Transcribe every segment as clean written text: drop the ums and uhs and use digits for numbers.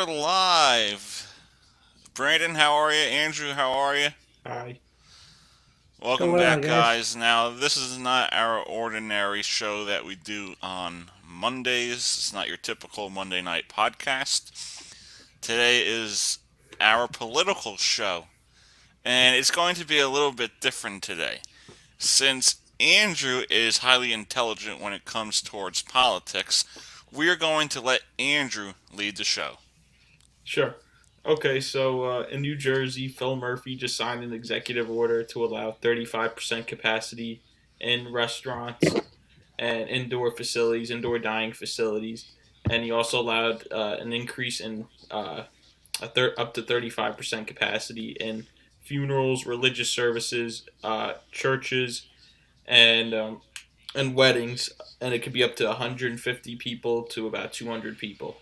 we're live. Brandon, how are you? Andrew, how are you? Hi. Welcome Going on, back, guys? guys. Now, this is not our ordinary show that we do on Mondays. It's not your typical Monday night podcast. Today is our political show, and it's going to be a little bit different today. Since Andrew is highly intelligent when it comes towards politics, we're going to let Andrew lead the show. Sure. Okay, so in New Jersey, Phil Murphy just signed an executive order to allow 35% capacity in restaurants and indoor facilities, indoor dining facilities. And he also allowed an increase in up to 35% capacity in funerals, religious services, churches, and and weddings. And it could be up to 150 people to about 200 people.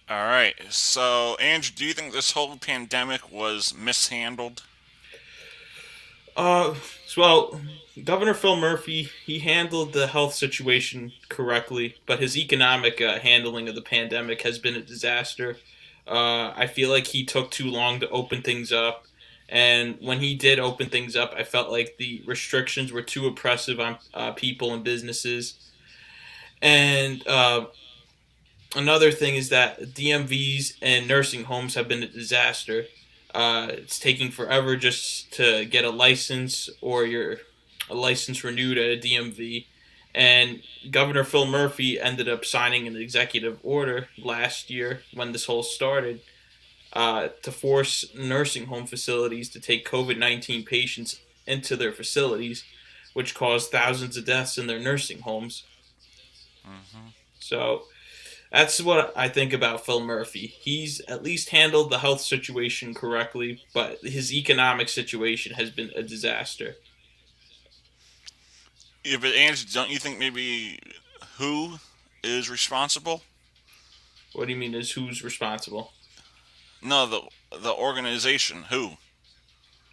All right. So, Andrew, do you think this whole pandemic was mishandled? Uh, well, Governor Phil Murphy, he handled the health situation correctly, but his economic handling of the pandemic has been a disaster. I feel like he took too long to open things up, and when he did open things up, I felt like the restrictions were too oppressive on people and businesses. And another thing is that DMVs and nursing homes have been a disaster. It's taking forever just to get a license or your a license renewed at a DMV. And Governor Phil Murphy ended up signing an executive order last year when this whole started to force nursing home facilities to take COVID-19 patients into their facilities, which caused thousands of deaths in their nursing homes. Hmm. So that's what I think about Phil Murphy. He's at least handled the health situation correctly, but his economic situation has been a disaster. Yeah, but Andrew, don't you think maybe who is responsible? What do you mean is who's responsible? No, the organization. Who?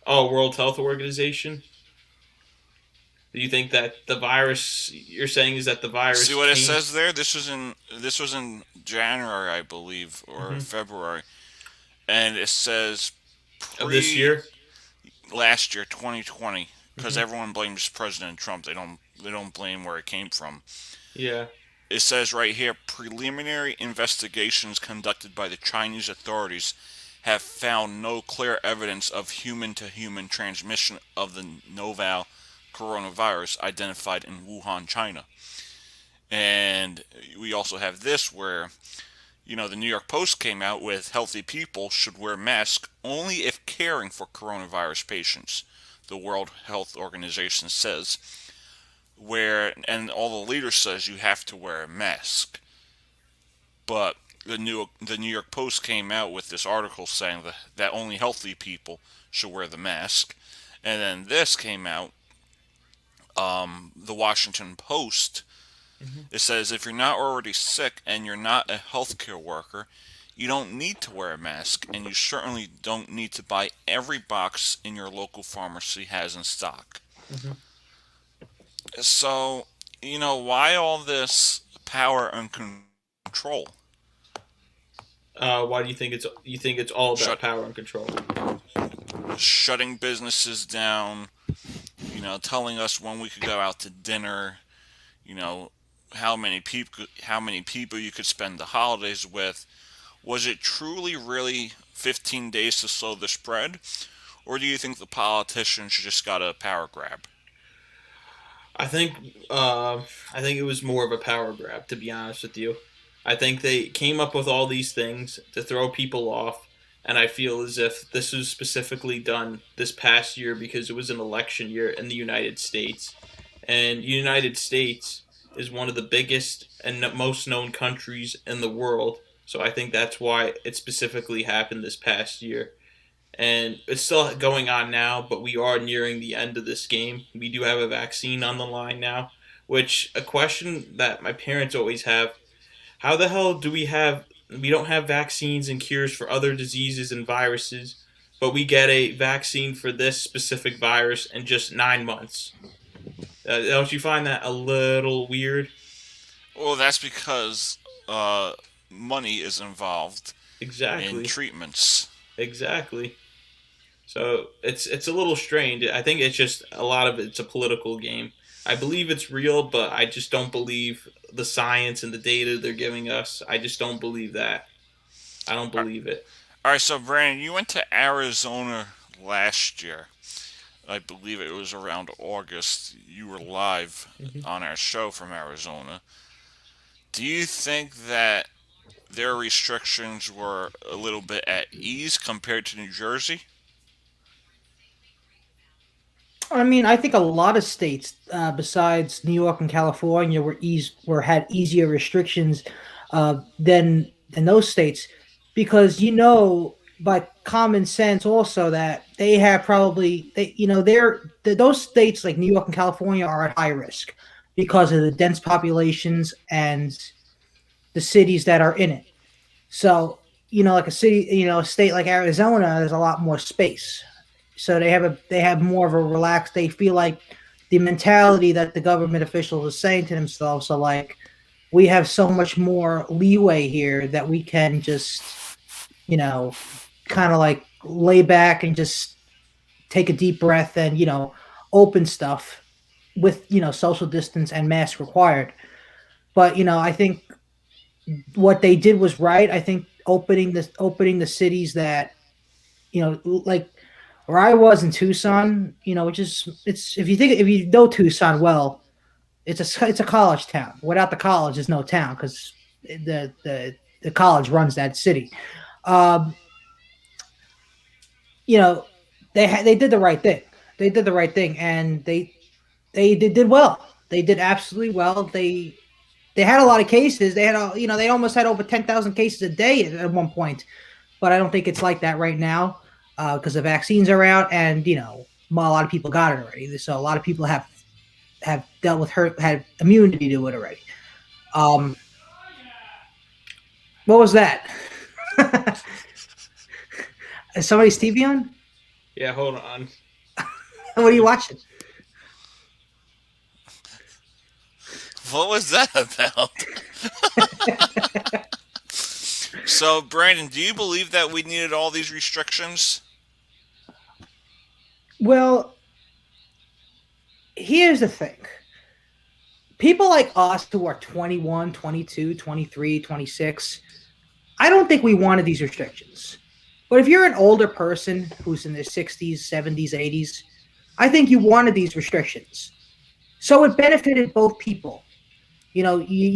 Oh, World Health Organization? Do you think that the virus you're saying is that the See virus what it came says there? This was in January, I believe, or Mhm. February, and it says of this pre year? last year, 2020, because Hmm. everyone blames President Trump. They don't blame where it came from. Yeah. It says right here preliminary investigations conducted by the Chinese authorities have found no clear evidence of human to human transmission of the novel coronavirus identified in Wuhan, China. And we also have this where, the New York Post came out with healthy people should wear masks only if caring for coronavirus patients, the World Health Organization says, and all the leaders says you have to wear a mask. But the New York Post came out with this article saying that only healthy people should wear the mask, and then this came out. The Washington Post. Hmm. It says if you're not already sick and you're not a healthcare worker, you don't need to wear a mask, and you certainly don't need to buy every box in your local pharmacy has in stock. Hmm. So, why all this power and control? Why do you think it's all about Shut, power and control? Shutting businesses down, telling us when we could go out to dinner, you know, how many people you could spend the holidays with. Was it truly really 15 days to slow the spread, or do you think the politicians just got a power grab? I think uh, I think it was more of a power grab, to be honest with you. I think they came up with all these things to throw people off, and I feel as if this was specifically done this past year because it was an election year in the United States, and United States is one of the biggest and most known countries in the world. So I think that's why it specifically happened this past year, and it's still going on now, but we are nearing the end of this game. We do have a vaccine on the line now, which a question that my parents always have: how the hell do we don't have vaccines and cures for other diseases and viruses, but we get a vaccine for this specific virus in just 9 months? Don't you find that a little weird? Well, that's because uh, money is involved in Exactly. treatments. Exactly. So it's a little strange. I think it's just a lot of it's a political game. I believe it's real, but I just don't believe the science and the data they're giving us. I just don't believe that. I don't All believe it. right, so Brandon, you went to Arizona last year. I believe it was around August. You were live Mhm. on our show from Arizona. Do you think that their restrictions were a little bit at ease compared to New Jersey? I mean, I think a lot of states, besides New York and California, were had easier restrictions than those states, because by common sense also that they have probably those states like New York and California are at high risk because of the dense populations and the cities that are in it. So like a state like Arizona, there's a lot more space, so they have more of a relaxed. They feel like the mentality that the government officials are saying to themselves. So like, we have so much more leeway here that we can just you know kind of like lay back and just take a deep breath and open stuff with social distance and mask required. But I think what they did was right. I think opening the cities that like where I was in Tucson, which is it's if you know Tucson well, it's a college town. Without the college, there's no town because the college runs that city. Um, you know, they did the right thing. They did the right thing, and they did well. They did absolutely well. They had a lot of cases. They almost had over 10,000 cases a day at one point, but I don't think it's like that right now because the vaccines are out, and a lot of people got it already. So a lot of people have dealt with had immunity to it already. Um, what was that? Is somebody's TV on? Yeah, hold on. What are you watching? What was that about? So, Brandon, do you believe that we needed all these restrictions? Well, here's the thing. People like us who are 21, 22, 23, 26, I don't think we wanted these restrictions. But if you're an older person who's in their 60s, 70s, 80s, I think you wanted these restrictions. So it benefited both people. You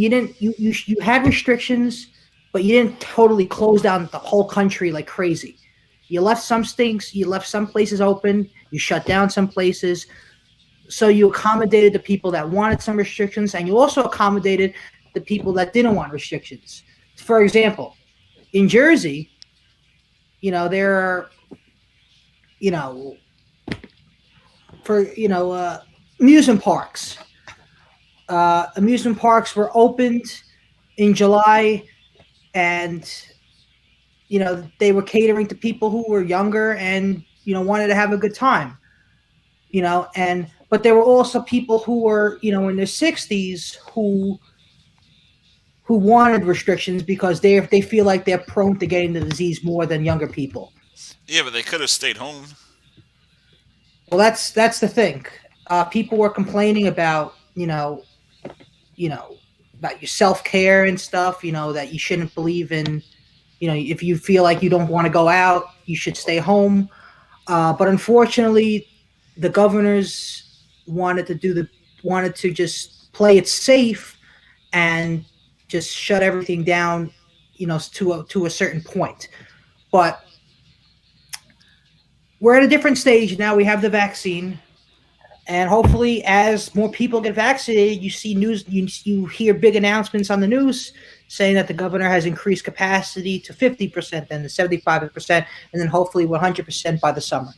didn't you had restrictions, but you didn't totally close down the whole country like crazy. You left some places open, you shut down some places. So you accommodated the people that wanted some restrictions, and you also accommodated the people that didn't want restrictions. For example, in Jersey, there are, you know, for amusement parks. Amusement parks were opened in July, and they were catering to people who were younger and wanted to have a good time. And but there were also people who were in their 60s who wanted restrictions because they feel like they're prone to getting the disease more than younger people. Yeah, but they could have stayed home. Well, that's the thing. People were complaining about you know about your self-care and stuff, that you shouldn't believe in, if you feel like you don't want to go out, you should stay home. But unfortunately, the governors wanted to wanted to just play it safe and just shut everything down, to a certain point. But we're at a different stage now. We have the vaccine, and hopefully, as more people get vaccinated, you see news, you hear big announcements on the news saying that the governor has increased capacity to 50%, then to 75%, and then hopefully 100% by the summer.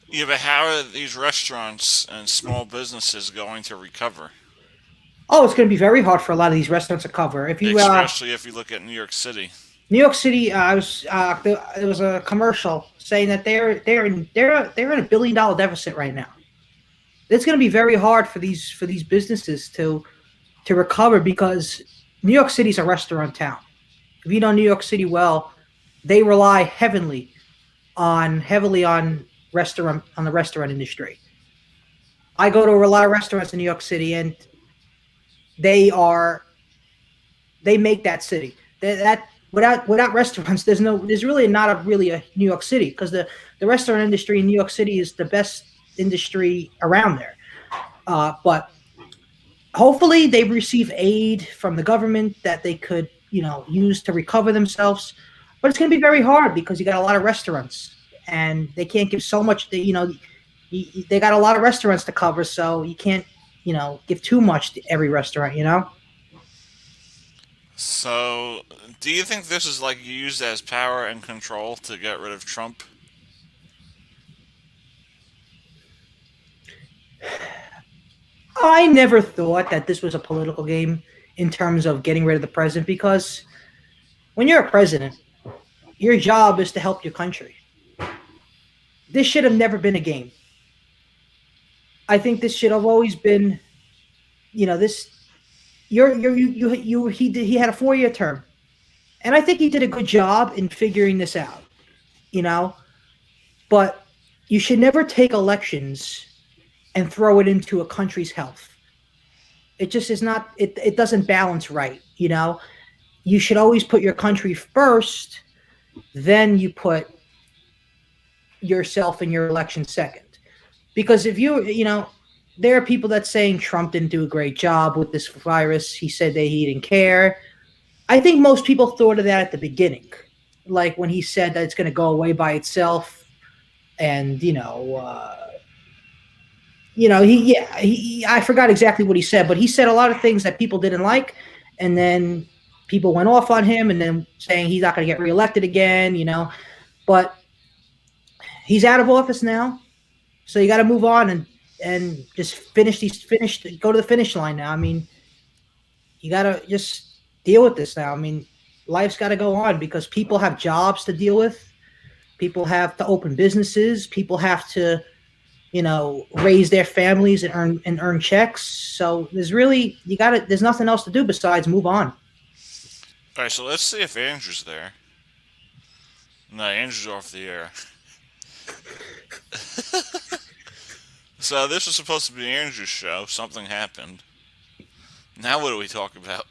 Yeah, but how are these restaurants and small businesses going to recover? Oh, it's going to be very hard for a lot of these restaurants to cover. If you Especially if you look at New York City. New York City, there was a commercial saying that they're in $1 billion deficit right now. It's going to be very hard for these businesses to recover because New York City's a restaurant town. If you know New York City well, they rely heavily on the restaurant industry. I go to a lot of restaurants in New York City, and they are they make that city. That without restaurants, there's really not a New York City, because the restaurant industry in New York City is the best industry around there. But hopefully they receive aid from the government that they could use to recover themselves. But it's going to be very hard because you got a lot of restaurants, and they can't give so much. They got a lot of restaurants to cover, so you can't give too much to every restaurant. So, do you think this is like used as power and control to get rid of Trump? I never thought that this was a political game in terms of getting rid of the president, because when you're a president, your job is to help your country. This should have never been a game. I think this should have always been, this. He had a 4-year term, and I think he did a good job in figuring this out. You know, but you should never take elections and throw it into a country's health. It just is not. It doesn't balance right. You should always put your country first, then you put yourself and your election second. Because if there are people that saying Trump didn't do a great job with this virus. He said that he didn't care. I think most people thought of that at the beginning, like when he said that it's going to go away by itself, and I forgot exactly what he said, but he said a lot of things that people didn't like, and then people went off on him, and then saying he's not going to get reelected again. But he's out of office now, so you got to move on and just go to the finish line now. I mean, you got to just deal with this now. I mean, life's got to go on because people have jobs to deal with. People have to open businesses. People have to, raise their families and earn checks. So there's nothing else to do besides move on. All right, so let's see if Andrew's there. No, Andrew's off the air. So this was supposed to be Andrew's show. Something happened. Now what do we talk about?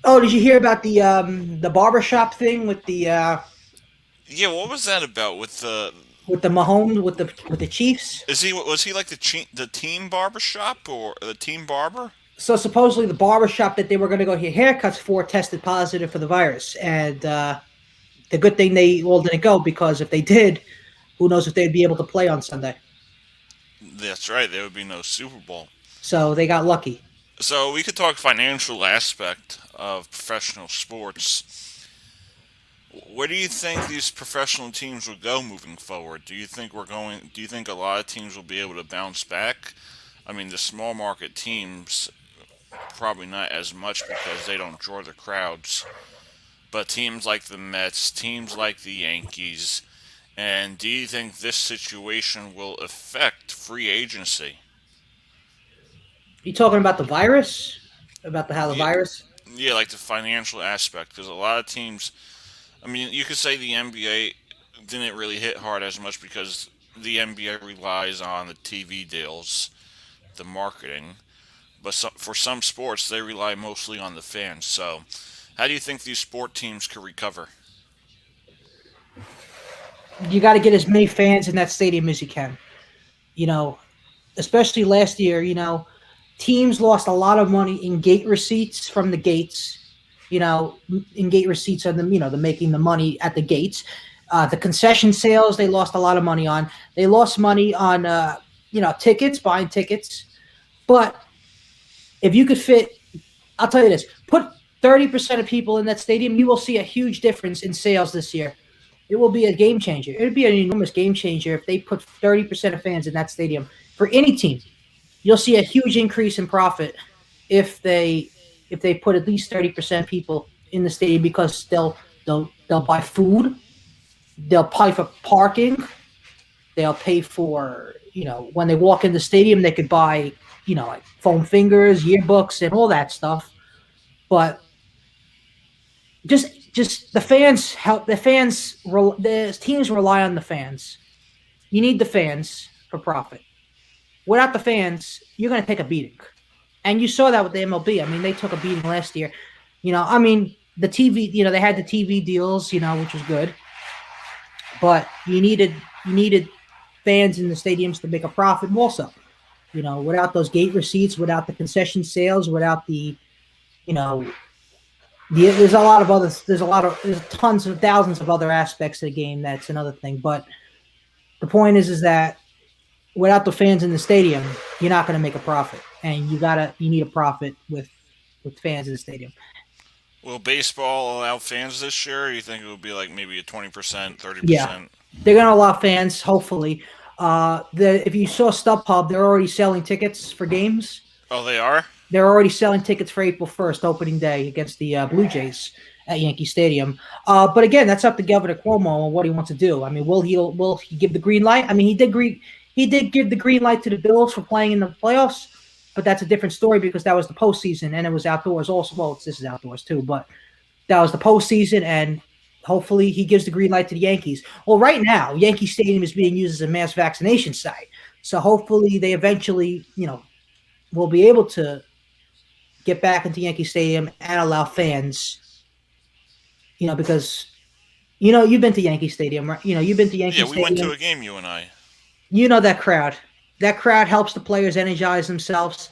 Oh, did you hear about the barbershop thing with the Yeah, what was that about with the Mahomes with the Chiefs? was he like the team barbershop or the team barber? So supposedly the barbershop that they were going to go get haircuts for tested positive for the virus, and the good thing they all didn't go, because if they did, who knows if they'd be able to play on Sunday. That's right, there would be no Super Bowl. So they got lucky. So we could talk financial aspect of professional sports. Where do you think these professional teams will go moving forward? Do you think a lot of teams will be able to bounce back? I mean, the small market teams probably not as much because they don't draw the crowds. But teams like the Mets, teams like the Yankees, and do you think this situation will affect free agency? You talking about the virus? About how the Yeah, virus? yeah, like the financial aspect, because a lot of teams. I mean, you could say the NBA didn't really hit hard as much because the NBA relies on the TV deals, the marketing. But for some sports, they rely mostly on the fans. So, how do you think these sport teams could recover? You got to get as many fans in that stadium as you can. You know, Especially last year. Teams lost a lot of money in gate receipts from the gates. In gate receipts are the making the money at the gates. The concession sales they lost a lot of money on. They lost money on tickets, buying tickets. But if you could fit, I'll tell you this: put 30% of people in that stadium, you will see a huge difference in sales this year. It will be a game changer. It would be an enormous game changer if they put 30% of fans in that stadium for any team. You'll see a huge increase in profit if they put at least 30% people in the stadium, because they'll buy food, they'll pay for parking, they'll pay for when they walk in the stadium, they could buy, like foam fingers, yearbooks, and all that stuff. But just the fans help. The teams rely on the fans. You need the fans for profit. Without the fans, you're going to take a beating. And you saw that with the MLB. I mean, they took a beating last year. The TV, they had the TV deals, which was good. But you needed fans in the stadiums to make a profit also. Without those gate receipts, without the concession sales, without there's tons of thousands of other aspects of the game. That's another thing. But the point is that without the fans in the stadium, you're not going to make a profit, and you need a profit with fans in the stadium. Will baseball allow fans this year? Or you think it would be like maybe a 20%, 30%? Yeah, they're going to allow fans. Hopefully, if you saw StubHub, they're already selling tickets for games. Oh, they are? They're already selling tickets for April 1st, opening day against the Blue Jays at Yankee Stadium. But again, that's up to Governor Cuomo and what he wants to do. I mean, will he give the green light? I mean, he did give the green light to the Bills for playing in the playoffs, but that's a different story because that was the postseason and it was outdoors also. Well, this is outdoors too, but that was the postseason, and hopefully he gives the green light to the Yankees. Well, right now, Yankee Stadium is being used as a mass vaccination site. So hopefully they eventually, will be able to get back into Yankee Stadium and allow fans, because, you've been to Yankee Stadium, right? You've been to Yankee Stadium. Yeah, we went to a game, you and I. That crowd. That crowd helps the players energize themselves.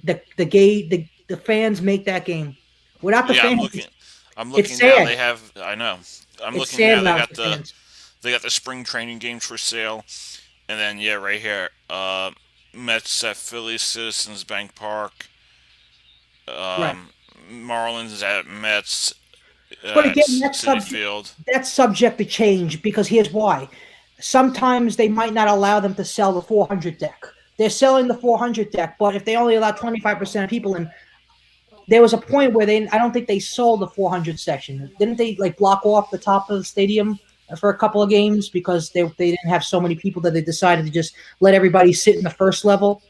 The fans make that game. Without the fans, I'm looking now. They have. I know. I'm looking now. They got the spring training games for sale, and then right here, Mets at Philly Citizens Bank Park. Right. Marlins at Mets. But again, that's subject to change because here's why. Sometimes they might not allow them to sell the 400 deck. They're selling the 400 deck, but if they only allow 25% of people in, there was a point where I don't think they sold the 400 section. Didn't they block off the top of the stadium for a couple of games because they didn't have so many people that they decided to just let everybody sit in the first level?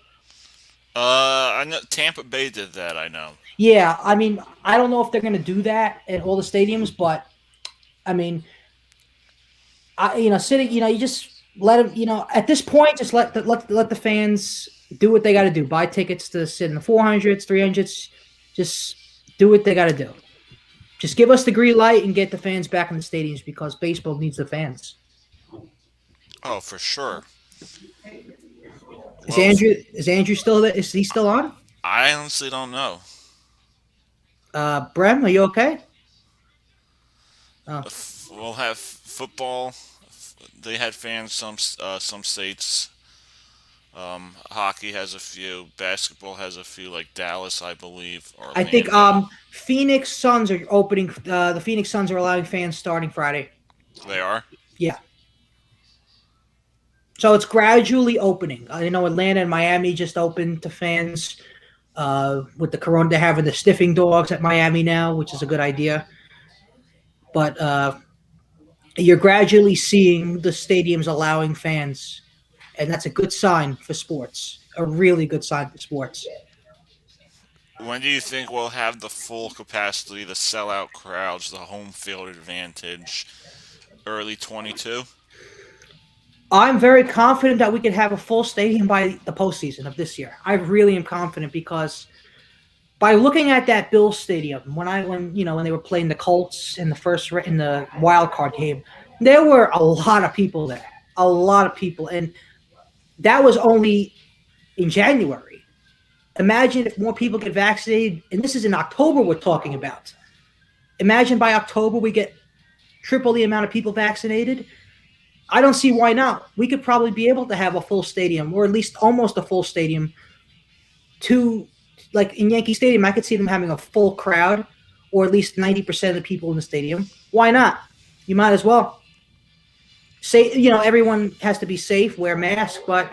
I know Tampa Bay did that. I know. Yeah, I mean, I don't know if they're going to do that at all the stadiums, but I mean, sitting, you just let them, at this point, just let the fans do what they got to do. Buy tickets to sit in the 400s, 300s. Just do what they got to do. Just give us the green light and get the fans back in the stadiums because baseball needs the fans. Oh, for sure. Is Andrew still there? Is he still on? I honestly don't know. Brem, are you okay? Oh. We'll have football. They had fans some states. Hockey has a few. Basketball has a few, like Dallas, I believe. Orlando. I think Phoenix Suns are opening. The Phoenix Suns are allowing fans starting Friday. They are? Yeah. So it's gradually opening. I know Atlanta and Miami just opened to fans. With the corona, they're having the sniffing dogs at Miami now, which is a good idea. But you're gradually seeing the stadiums allowing fans, and that's a good sign for sports. A really good sign for sports. When do you think we'll have the full capacity, the sellout crowds, the home field advantage? Early 22? I'm very confident that we could have a full stadium by the postseason of this year. I really am confident because by looking at that Bills stadium when they were playing the Colts in the wild card game, there were a lot of people there, a lot of people, and that was only in January. Imagine if more people get vaccinated, and this is in October we're talking about. Imagine by October we get triple the amount of people vaccinated. I don't see why not. We could probably be able to have a full stadium, or at least almost a full stadium. Like in Yankee Stadium, I could see them having a full crowd, or at least 90% of the people in the stadium. Why not? You might as well. Everyone has to be safe, wear masks, but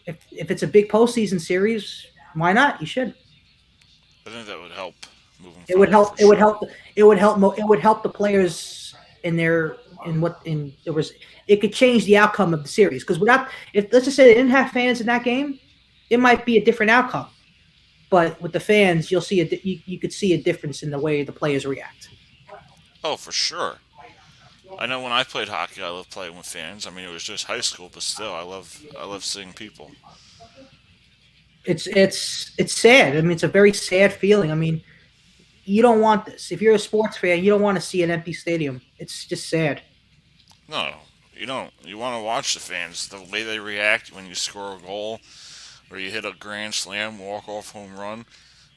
if it's a big postseason series, why not? You should. I think that would help moving forward. It would help the players in their in what in there was it could change the outcome of the series because without if let's just say they didn't have fans in that game, it might be a different outcome. But with the fans, you'll see you could see a difference in the way the players react. Oh, for sure. I know when I played hockey, I loved playing with fans. I mean, it was just high school, but still, I love seeing people. It's sad. I mean, it's a very sad feeling. I mean, you don't want this. If you're a sports fan, you don't want to see an empty stadium. It's just sad. No, you don't. You want to watch the fans, the way they react when you score a goal, or you hit a grand slam, walk off home run,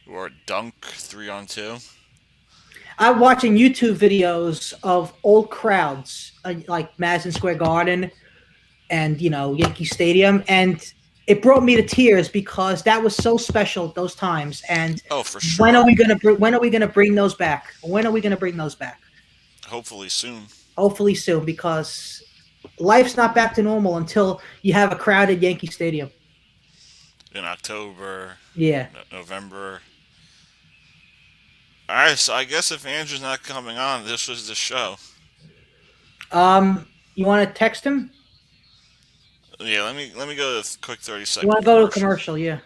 or a dunk 3-on-2. I'm watching YouTube videos of old crowds like Madison Square Garden and Yankee Stadium, and it brought me to tears because that was so special those times. And Oh, for when are sure. we gonna bring those back? When are we gonna bring those back? Hopefully soon. Hopefully soon, because life's not back to normal until you have a crowded Yankee Stadium. In October, Yeah. November. All right, so I guess if Andrew's not coming on, this was the show. You want to text him? Yeah, let me go to a quick 30 You second want to go to a commercial. commercial? Yeah.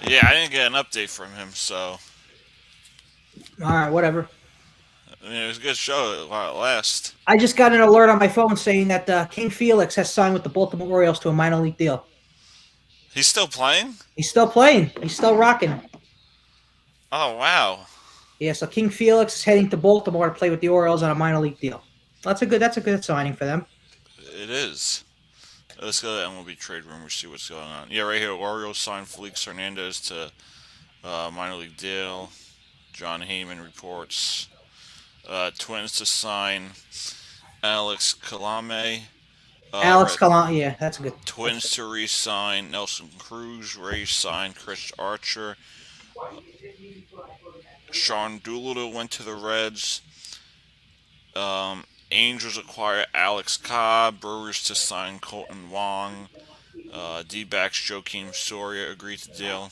Yeah, I didn't get an update from him, so All right. Whatever. I mean, it was a good show while it lasts. I just got an alert on my phone saying that King Felix has signed with the Baltimore Orioles to a minor league deal. He's still playing? He's still playing. He's still rocking. Oh wow, Yeah. So King Felix is heading to Baltimore to play with the Orioles on a minor league deal. That's a good signing for them. it is. Let's go to the MLB trade rumors, see what's going on. Yeah, right here. Orioles signed Felix Hernandez to minor league deal. John Heyman reports. Twins to sign Alex Kalame. Alex Calan. Yeah, that's a good. Twins to re-sign Nelson Cruz. Rays signed Chris Archer. Sean Doolittle went to the Reds. Angels acquire Alex Cobb. Brewers to sign Colton Wong. D-backs Joakim Soria agreed to deal.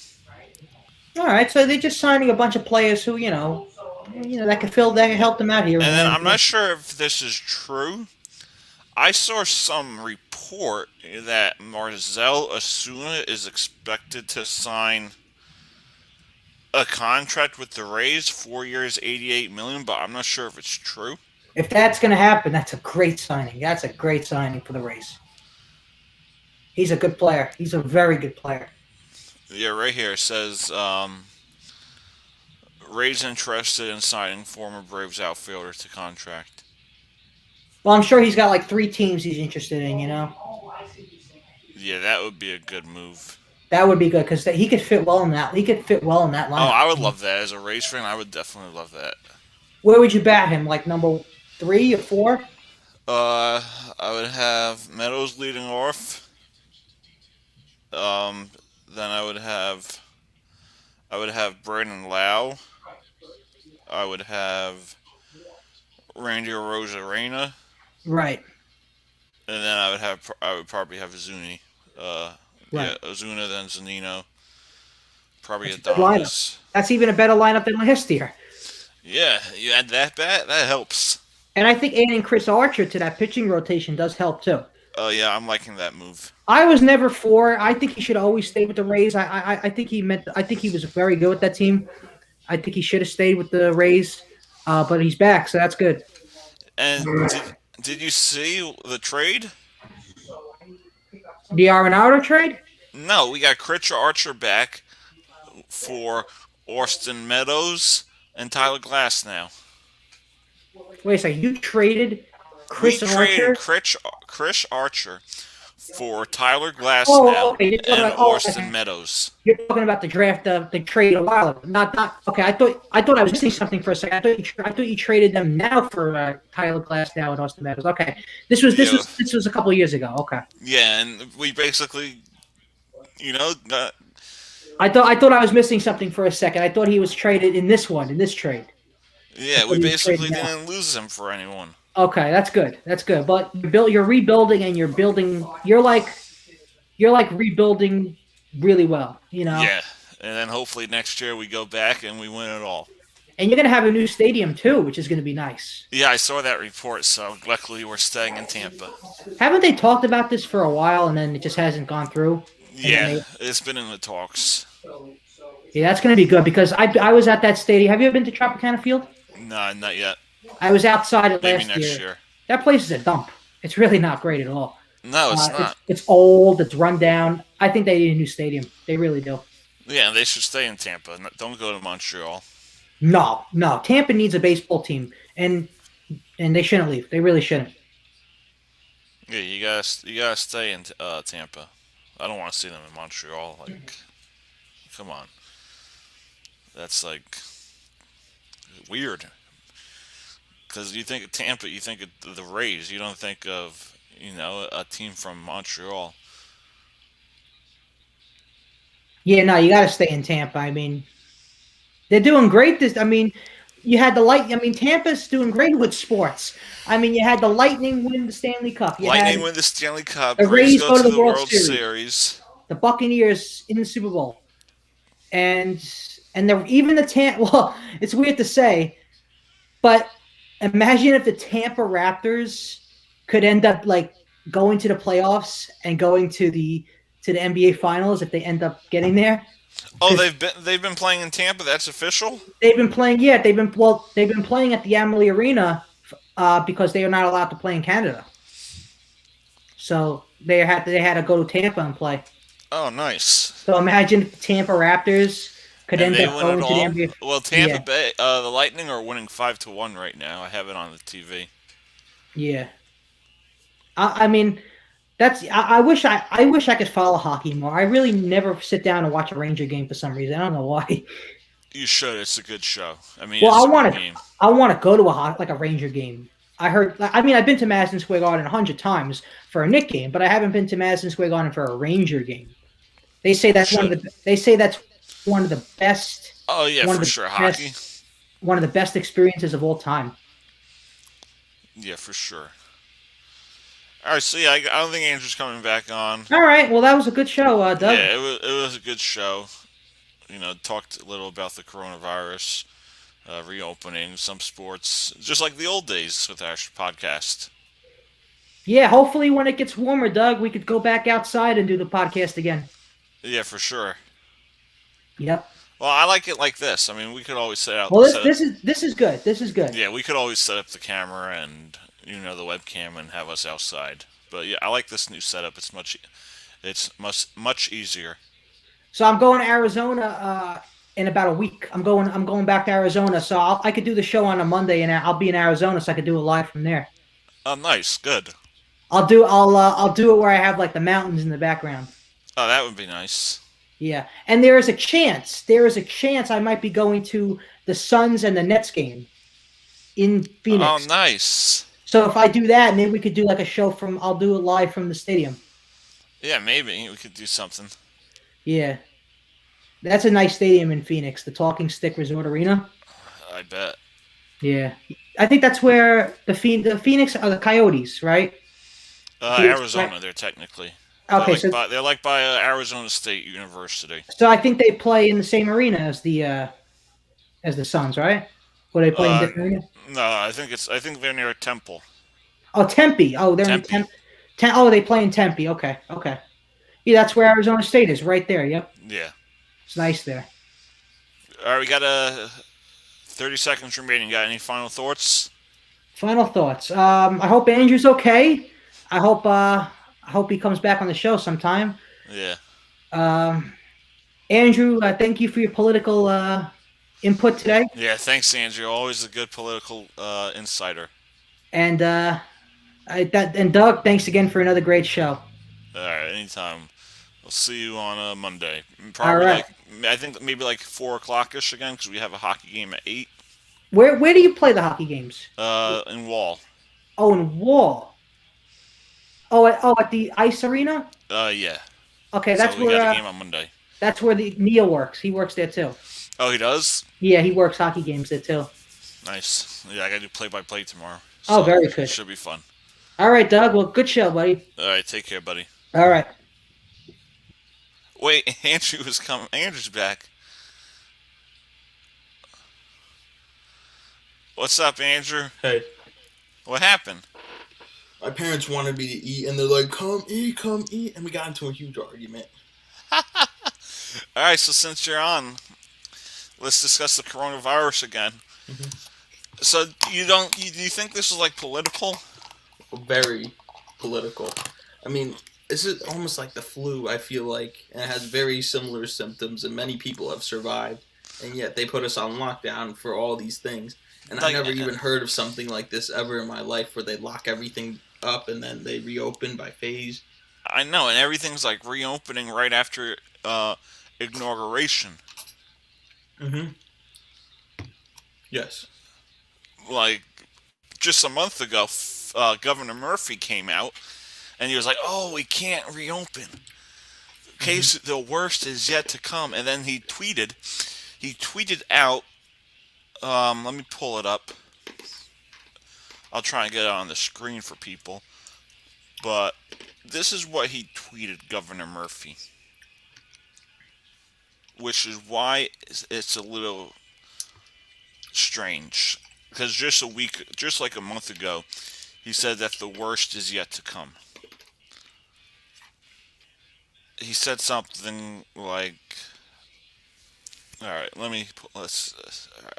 All right. So they're just signing a bunch of players who that can help them out here. And then I'm not sure if this is true. I saw some report that Marcell Asuna is expected to sign a contract with the Rays, 4 years, $88 million, but I'm not sure if it's true. If that's going to happen, that's a great signing. That's a great signing for the Rays. He's a good player. He's a very good player. Yeah, right here it says Rays interested in signing former Braves outfielder to contract. Well, I'm sure he's got like 3 teams he's interested in. Yeah, that would be a good move. That would be good because he could fit well in that. He could fit well in that Oh, lineup. I would love that. As a Rays fan, I would definitely love that. Where would you bat him? Like number 3 or 4? I would have Meadows leading off. Then I would have Brandon Lau. I would have Randy Arozarena, Right. and then I would probably have Zuni. Yeah, Right. Ozuna, then Zanino, probably That's a good lineup. Adonis. That's even a better lineup than last year. Yeah, you add that bat, that helps. And I think adding Chris Archer to that pitching rotation does help too. Oh yeah, I'm liking that move. I was never for. I think he should always stay with the Rays. I think he meant. I think he was very good with that team. I think he should have stayed with the Rays, but he's back, so that's good. And did you see the trade? The Arenado trade? No, we got Chris Archer back for Austin Meadows and Tyler Glass now. Wait a second. You traded We Chris Archer? traded Chris Archer for Tyler Oh, Glasnow okay. You're talking and about, oh, Austin okay. Meadows. You're talking about the draft, the trade a while ago. Not. Okay, I thought I was missing something for a second. I thought you traded them now for Tyler Glass now and Austin Meadows. Okay, this was this Yeah, was this was a couple of years ago. Okay, yeah, and we basically, got, I thought I was missing something for a second. I thought he was traded in this trade. I yeah, thought we he was basically traded now. didn't lose him for anyone. Okay, that's good. That's good. But you're rebuilding and you're building. You're like rebuilding really well. Yeah, and then hopefully next year we go back and we win it all. And you're gonna have a new stadium too, which is gonna be nice. Yeah, I saw that report, so luckily we're staying in Tampa. Haven't they talked about this for a while and then it just hasn't gone through? And then Yeah, it's been in the talks. yeah, that's gonna be good because I was at that stadium. Have you ever been to Tropicana Field? No, not yet. I was outside it Maybe last next year. year. That place is a dump. It's really not great at all. No, it's It's, not. it's old. It's run down. I think they need a new stadium. They really do. Yeah, they should stay in Tampa. Don't go to Montreal. No. Tampa needs a baseball team, and they shouldn't leave. They really shouldn't. Yeah, you gotta stay in Tampa. I don't want to see them in Montreal. Like, come on, that's like weird. Because you think of Tampa, you think of the Rays. You don't think of a team from Montreal. Yeah, no, you got to stay in Tampa. I mean, they're doing great. You had the light. I mean, Tampa's doing great with sports. I mean, you had the Lightning win the Stanley Cup. You Lightning had win the Stanley Cup. the Rays Rays go to the World World Series. Series. The Buccaneers in the Super Bowl, and even the Tampa. Well, it's weird to say, but imagine if the Tampa Raptors could end up like going to the playoffs and going to the NBA Finals if they end up getting there. Oh, they've been playing in Tampa. That's official. They've been playing. Yeah, they've been playing at the Amalie Arena because they are not allowed to play in Canada. So they had to go to Tampa and play. Oh, nice. So imagine if the Tampa Raptors could And end they up win going it to the all. NBA. Well, Tampa Yeah. Bay, the Lightning are winning 5-1 right now. I have it on the TV. Yeah. I mean, I wish I could follow hockey more. I really never sit down and watch a Ranger game for some reason. I don't know why. You should. It's a good show. I mean, Well, it's I a want good to. game. I want to go to a Ranger game. I heard. I mean, I've been to Madison Square Garden 100 times for a Knick game, but I haven't been to Madison Square Garden for a Ranger game. They say that's one of the. They say that's one of the best. Oh yeah, one of for the sure. best- Hockey. One of the best experiences of all time. Yeah, for sure. All right, so yeah, I don't think Andrew's coming back on. All right. Well, that was a good show, Doug. Yeah, it was a good show. Talked a little about the coronavirus, reopening, some sports, just like the old days with our podcast. Yeah. Hopefully, when it gets warmer, Doug, we could go back outside and do the podcast again. Yeah, for sure. Yep. Well, I like it like this. I mean, we could always set out. Well, set this is good. This is good. Yeah, we could always set up the camera and the webcam and have us outside. But yeah, I like this new setup. It's much easier. So I'm going to Arizona in about a week. I'm going back to Arizona, so I could do the show on a Monday, and I'll be in Arizona, so I could do it live from there. Oh, nice, good. I'll do it where I have like the mountains in the background. Oh, that would be nice. Yeah, and there is a chance I might be going to the Suns and the Nets game in Phoenix. Oh, nice. So if I do that, maybe we could do like a show I'll do it live from the stadium. Yeah, maybe we could do something. Yeah. That's a nice stadium in Phoenix, the Talking Stick Resort Arena. I bet. Yeah. I think that's where the Phoenix are the Coyotes, right? Phoenix, Arizona, right? they're technically. Okay, They're like by Arizona State University. so I think they play in the same arena as the Suns, right? Or they play in different arena? No, I think they're near Temple. Oh, Tempe. Oh, they're Tempe. in Tempe. Oh, they play in Tempe. Okay. Yeah, that's where Arizona State is, right there. Yep. Yeah. It's nice there. All right, we got 30 seconds remaining. Got any final thoughts? Final thoughts. I hope Andrew's okay. I hope he comes back on the show sometime. Yeah. Andrew, thank you for your political input today. Yeah, thanks, Andrew. Always a good political insider. And and Doug, thanks again for another great show. All right, anytime. We'll see you on Monday. All Probably right. like I think maybe like 4 o'clock ish again because we have a hockey game at 8. Where do you play the hockey games? In Wall. Oh, in Wall. At the ice arena. Yeah. Okay, So we got a game on Monday. that's where the Neil works. He works there too. Oh, he does. Yeah, he works hockey games there too. Nice. Yeah, I gotta do play-by-play tomorrow. Oh, So very good. should be fun. All right, Doug. Well, good show, buddy. All right, take care, buddy. All right. Wait, Andrew is coming. Andrew's back. What's up, Andrew? Hey, What happened? my parents wanted me to eat, and they're like, come eat, and we got into a huge argument. All right, so since you're on, let's discuss the coronavirus again. So do you think this is like political? Very political. I mean, this is almost like the flu, I feel like, and it has very similar symptoms, and many people have survived, and yet they put us on lockdown for all these things. And I Like, never even heard of something like this ever in my life where they lock everything up and then they reopen by phase. I know, and everything's like reopening right after inauguration. Mm-hmm. Yes. Like just a month ago, Governor Murphy came out and he was like, "Oh, we can't reopen. Case the worst is yet to come." And then he tweeted. He tweeted out. Let me pull it up. I'll try and get it on the screen for people. But this is what he tweeted, Governor Murphy. Which is why it's a little strange. Because just like a month ago, he said that the worst is yet to come. He said something like, "All right, all right,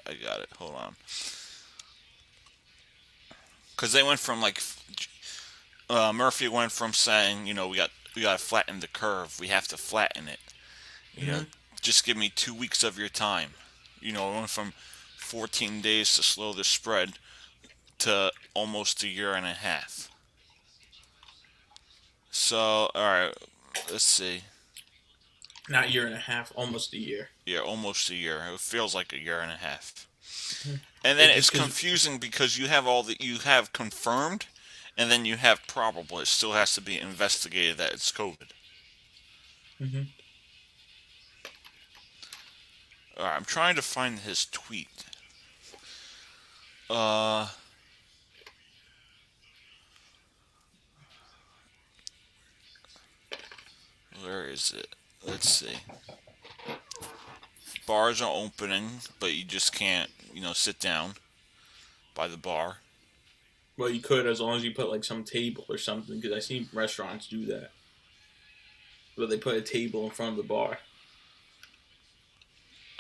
I got it. Hold on." Because they went from like, Murphy went from saying, we got to flatten the curve. We have to flatten it. You know, just give me 2 weeks of your time. It went from 14 days to slow the spread to almost a year and a half. So, all right, let's see. Not a year and a half, almost a year. Yeah, almost a year. It feels like a year and a half. And then it's confusing because you have confirmed, and then you have probable. It still has to be investigated that it's COVID. Mm-hmm. All right, I'm trying to find his tweet. Where is it? Let's see. Bars are opening, but you just can't, sit down by the bar. Well, you could as long as you put like some table or something, because I see restaurants do that. Where they put a table in front of the bar.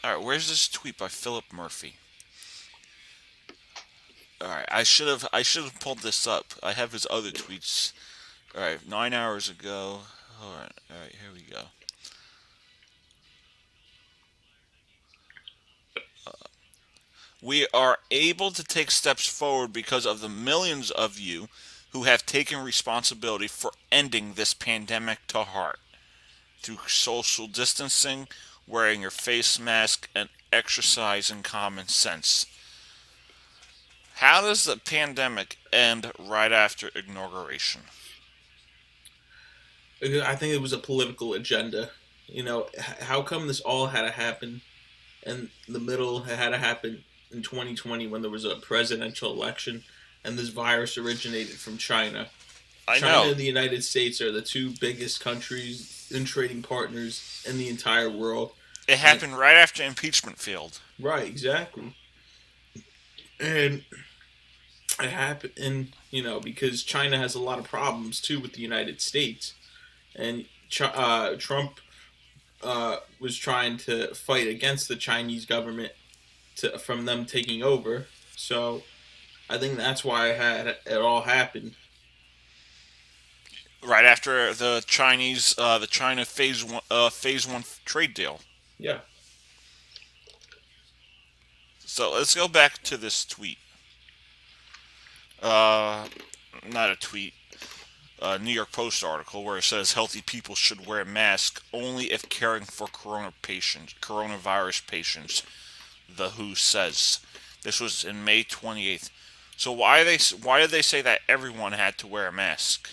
All right, where's this tweet by Philip Murphy? All right, I should have pulled this up. I have his other tweets. All right, 9 hours ago. All right, here we go. We are able to take steps forward because of the millions of you who have taken responsibility for ending this pandemic to heart through social distancing, wearing your face mask, and exercising common sense. How does the pandemic end right after inauguration? I think it was a political agenda. How come this all had to happen in the middle? It had to happen in 2020 when there was a presidential election, and this virus originated from China. I China know. and the United States are the two biggest countries and trading partners in the entire world. It happened right after impeachment failed. Right, exactly. And it happened, because China has a lot of problems too with the United States, and Trump was trying to fight against the Chinese government from them taking over. So I think that's why it all happened. Right after the China phase one trade deal. Yeah. So let's go back to this tweet. Not a tweet. New York Post article where it says healthy people should wear a mask only if caring for coronavirus patients. The WHO says this was in May 28th. So why did they say that everyone had to wear a mask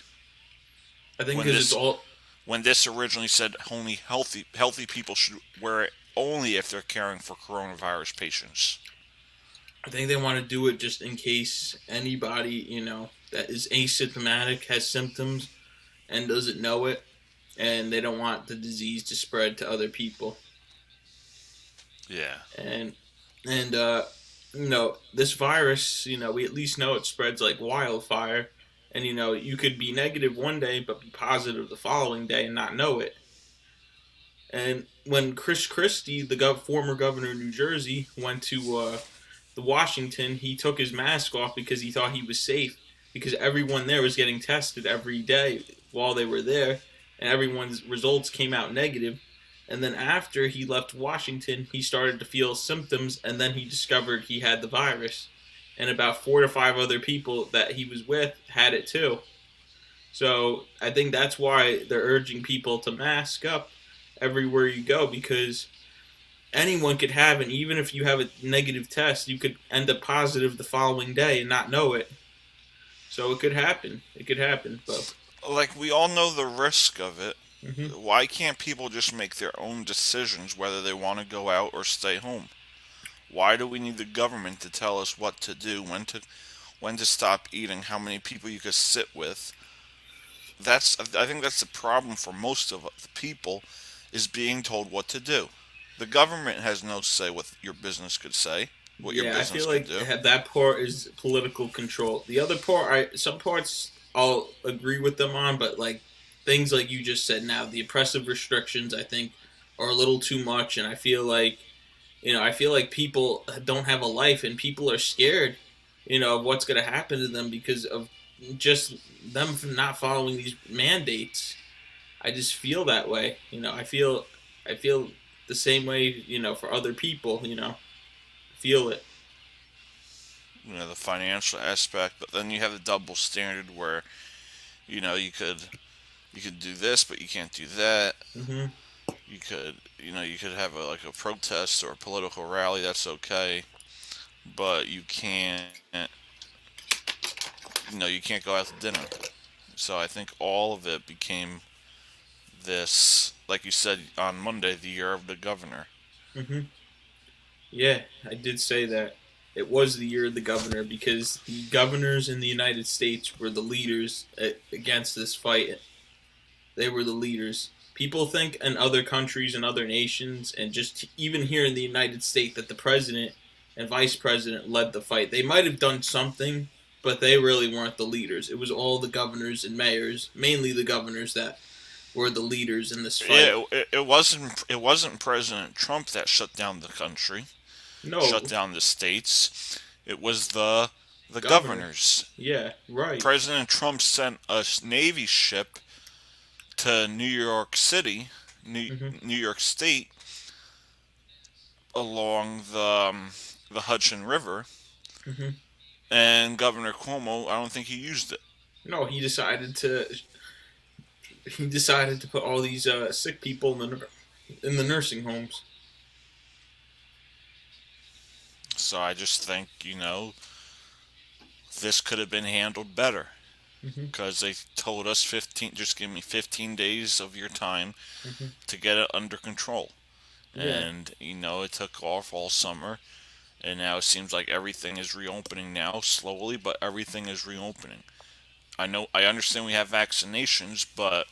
I think when because it's this all. when this originally said only healthy people should wear it only if they're caring for coronavirus patients? I think they want to do it just in case anybody, that is asymptomatic, has symptoms, and doesn't know it, and they don't want the disease to spread to other people. Yeah. And this virus, we at least know it spreads like wildfire, and you could be negative one day but be positive the following day and not know it. And when Chris Christie, the former governor of New Jersey, went to the Washington, he took his mask off because he thought he was safe, because everyone there was getting tested every day while they were there, and everyone's results came out negative. And then after he left Washington, he started to feel symptoms, and then he discovered he had the virus. And about 4 to 5 other people that he was with had it too. So I think that's why they're urging people to mask up everywhere you go, because anyone could have it. Even if you have a negative test, you could end up positive the following day and not know it. So it could happen. It could happen. But Like, we all know the risk of it. hmm Why can't people just make their own decisions whether they want to go out or stay home? Why do we need the government to tell us what to do, when to stop eating, how many people you could sit with? I think that's the problem for most of the people, is being told what to do. The government has no say what your business could say, what your yeah, I business feel could like do. that part is political control. The other part, some parts I'll agree with them on, but like things like you just said now, the oppressive restrictions, I think, are a little too much, and I feel like people don't have a life, and people are scared, of what's going to happen to them because of just them not following these mandates. I just feel that way. I feel the same way. For other people. Feel it. The financial aspect, but then you have the double standard where you could do this, but you can't do that. hmm You could have like a protest or a political rally. That's okay, but you can't go out to dinner. So I think all of it became this, like you said on Monday, the year of the governor. hmm Yeah, I did say that. It was the year of the governor because the governors in the United States were the leaders against this fight. They were the leaders. People think in other countries and other nations, and just even here in the United States, that the president and vice president led the fight. They might have done something, but they really weren't the leaders. It was all the governors and mayors, mainly the governors, that were the leaders in this fight. Yeah, it wasn't President Trump that shut down the country, shut No, down the states. It was the governor. governors. Yeah, right. President Trump sent a Navy ship to New York City, hmm New York State, along the Hudson River, hmm and Governor Cuomo, I don't think he used it. No, he decided to put all these sick people in the nursing homes. So I just think this could have been handled better, hmm because they told us 15, just give me 15 days of your time hmm to get it under control. Yeah. And it took off all summer, and now it seems like everything is reopening now, slowly, but everything is reopening. I understand we have vaccinations, but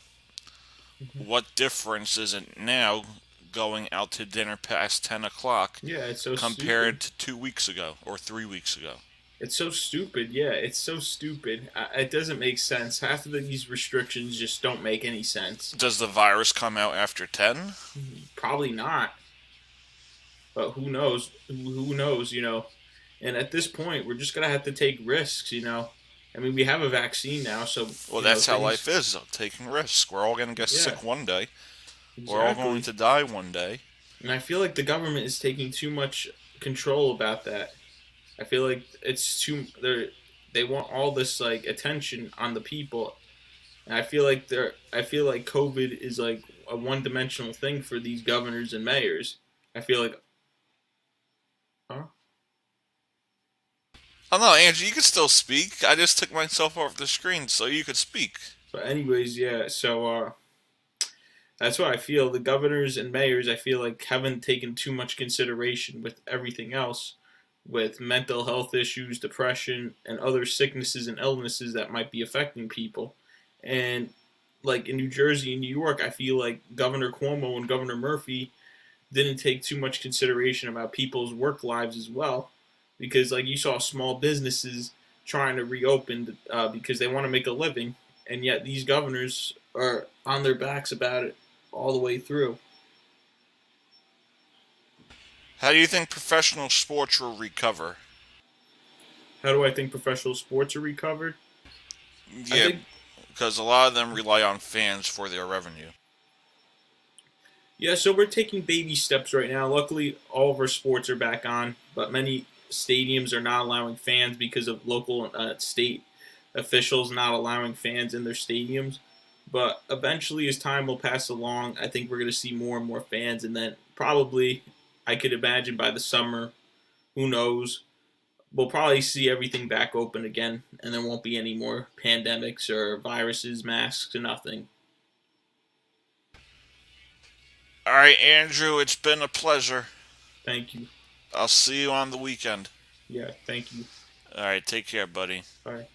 hmm what difference is it now going out to dinner past 10 o'clock Yeah, it's so stupid. compared to 2 weeks ago or 3 weeks ago? It's so stupid. Yeah, it's so stupid. It doesn't make sense. Half of these restrictions just don't make any sense. Does the virus come out after 10? Probably not, but who knows? Who knows? And at this point, we're just gonna have to take risks. I mean, we have a vaccine now, so Well, that's how things. life is, though, taking risks. We're all going to get Yeah, sick one day. We're all going exactly. to die one day. And I feel like the government is taking too much control about that. I feel like it's too they want all this like attention on the people, And I feel like COVID is like a one-dimensional thing for these governors and mayors. I feel like, huh? Oh no, Andrew, you can still speak. I just took myself off the screen so you could speak. But anyways, yeah. So that's what I feel. The governors and mayors, I feel like, haven't taken too much consideration with everything else, with mental health issues, depression, and other sicknesses and illnesses that might be affecting people. And like in New Jersey and New York, I feel like Governor Cuomo and Governor Murphy didn't take too much consideration about people's work lives as well, because like you saw small businesses trying to reopen because they want to make a living, and yet these governors are on their backs about it all the way through. How do you think professional sports will recover? How do I think professional sports are recovered? I Yeah, think, because a lot of them rely on fans for their revenue. yeah, so we're taking baby steps right now. Luckily, all of our sports are back on, but many stadiums are not allowing fans because of local state officials not allowing fans in their stadiums. But eventually, as time will pass along, I think we're going to see more and more fans, and then probably, I could imagine by the summer, who knows, we'll probably see everything back open again, and there won't be any more pandemics or viruses, masks, or nothing. Alright, Andrew, it's been a pleasure. Thank you. I'll see you on the weekend. Yeah, thank you. Alright, take care, buddy. Bye.